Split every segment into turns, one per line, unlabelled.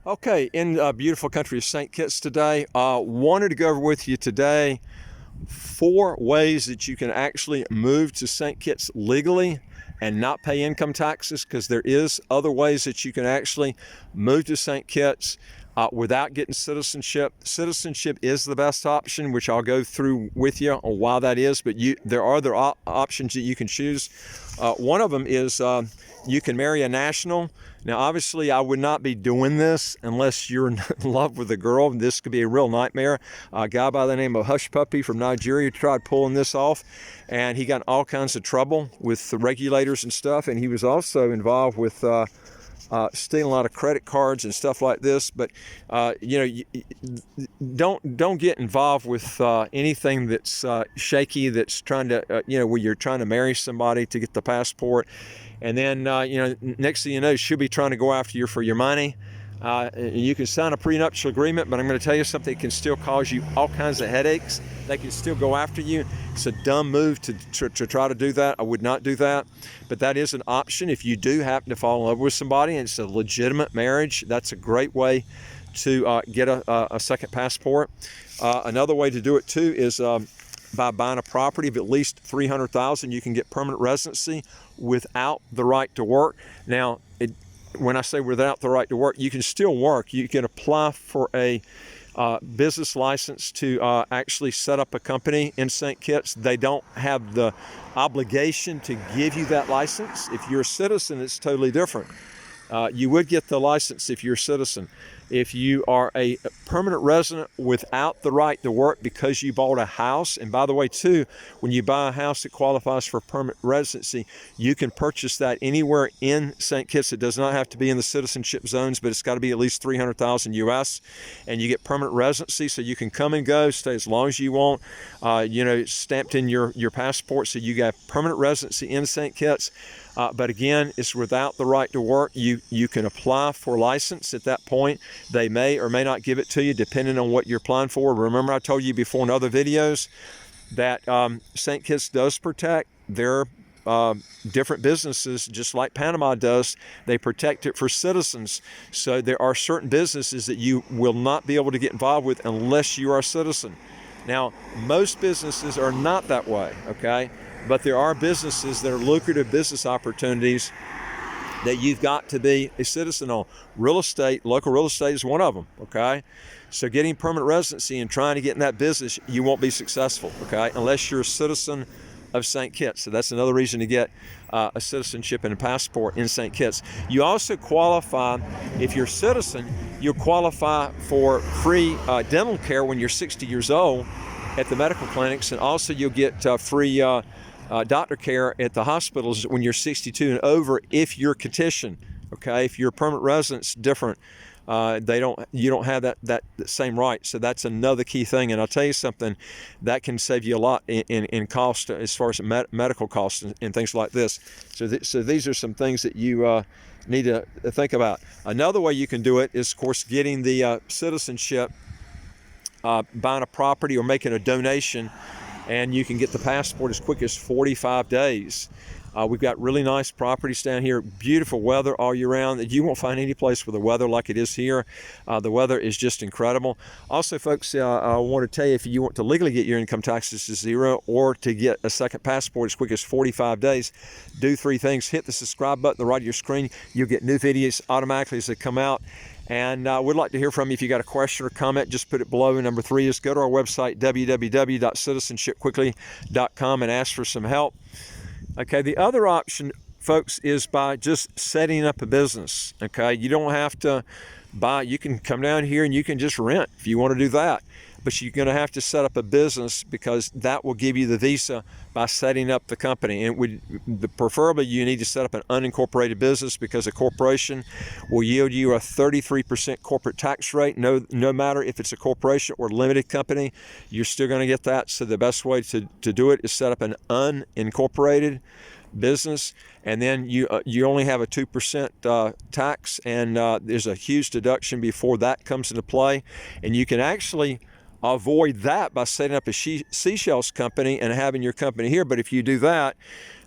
Okay, in beautiful country of St. Kitts today, wanted to go over with you today 4 ways that you can actually move to St. Kitts legally and not pay income taxes, because there is other ways that you can actually move to St. Kitts without getting citizenship. Citizenship is the best option, which I'll go through with you on why that is, but there are other options that you can choose. One of them is you can marry a national. Now, obviously, I would not be doing this unless you're in love with a girl. This could be a real nightmare. A guy by the name of Hush Puppy from Nigeria tried pulling this off, and he got in all kinds of trouble with the regulators and stuff, and he was also involved with stealing a lot of credit cards and stuff like this. But don't get involved with anything that's shaky, that's trying to where you're trying to marry somebody to get the passport, and then next thing you know, she'll be trying to go after you for your money. You can sign a prenuptial agreement, but I'm going to tell you something, it can still cause you all kinds of headaches. They can still go after you. It's a dumb move to try to do that. I would not do that, but that is an option if you do happen to fall in love with somebody and it's a legitimate marriage. That's a great way to get a second passport. Another way to do it too is by buying a property of at least $300,000. You can get permanent residency without the right to work. Now, when I say without the right to work, you can still work. You can apply for a business license to actually set up a company in St. Kitts. They don't have the obligation to give you that license. If you're a citizen, it's totally different. You would get the license if you're a citizen. If you are a permanent resident without the right to work because you bought a house, and by the way too, when you buy a house that qualifies for permanent residency, you can purchase that anywhere in St. Kitts. It does not have to be in the citizenship zones, but it's got to be at least 300,000 US, and you get permanent residency, so you can come and go, stay as long as you want. Stamped in your passport, so you got permanent residency in St. Kitts. But again, it's without the right to work. You can apply for license at that point. They may or may not give it to you depending on what you're applying for. Remember, I told you before in other videos that St. Kitts does protect their different businesses, just like Panama does. They protect it for citizens. So there are certain businesses that you will not be able to get involved with unless you are a citizen. Now, most businesses are not that way, okay? But there are businesses that are lucrative business opportunities that you've got to be a citizen on. Real estate, local real estate is one of them, okay? So getting permanent residency and trying to get in that business, you won't be successful, okay? Unless you're a citizen of St. Kitts. So that's another reason to get a citizenship and a passport in St. Kitts. You also qualify, if you're a citizen, you'll qualify for free dental care when you're 60 years old at the medical clinics, and also you'll get free doctor care at the hospitals when you're 62 and over if you're petitioned. Okay, if you're a permanent resident, it's different. You don't have that same right. So that's another key thing. And I'll tell you something, that can save you a lot in cost as far as medical costs and things like this. So these are some things that you need to think about. Another way you can do it is, of course, getting the citizenship, buying a property or making a donation, and you can get the passport as quick as 45 days. We've got really nice properties down here, beautiful weather all year round. You won't find any place with the weather like it is here. The weather is just incredible. Also, folks, I want to tell you, if you want to legally get your income taxes to zero or to get a second passport as quick as 45 days, do 3 things. Hit the subscribe button on the right of your screen. You'll get new videos automatically as they come out. And we'd like to hear from you. If you got a question or comment, just put it below. Number 3 is go to our website, www.citizenshipquickly.com, and ask for some help. Okay, the other option, folks, is by just setting up a business. Okay, you don't have to buy. You can come down here and you can just rent if you want to do that. But you're going to have to set up a business, because that will give you the visa by setting up the company. And preferably you need to set up an unincorporated business, because a corporation will yield you a 33% corporate tax rate. No matter if it's a corporation or limited company, you're still going to get that. So the best way to do it is set up an unincorporated business, and then you only have a 2% tax, and there's a huge deduction before that comes into play. And you can actually avoid that by setting up a Seychelles company and having your company here. But if you do that,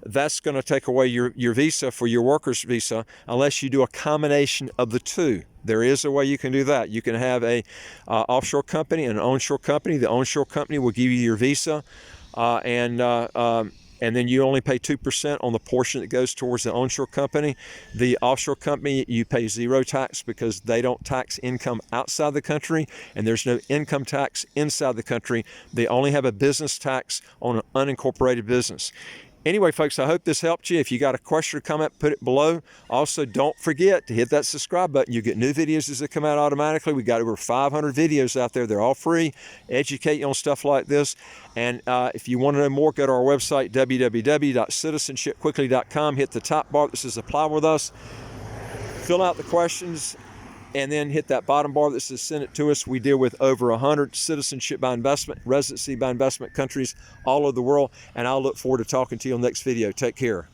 that's going to take away your visa for your worker's visa, unless you do a combination of the two. There is a way you can do that. You can have a offshore company and an onshore company. The onshore company will give you your visa, and then you only pay 2% on the portion that goes towards the onshore company. The offshore company, you pay zero tax because they don't tax income outside the country, and there's no income tax inside the country. They only have a business tax on an unincorporated business. Anyway, folks, I hope this helped you. If you got a question or comment, put it below. Also, don't forget to hit that subscribe button. You get new videos as they come out automatically. We got over 500 videos out there. They're all free. Educate you on stuff like this. And if you want to know more, go to our website, www.citizenshipquickly.com. Hit the top bar that says Apply with Us. Fill out the questions, and then hit that bottom bar that says Send it to us. We deal with over 100 citizenship by investment, residency by investment countries all over the world, and I'll look forward to talking to you on the next video. Take care.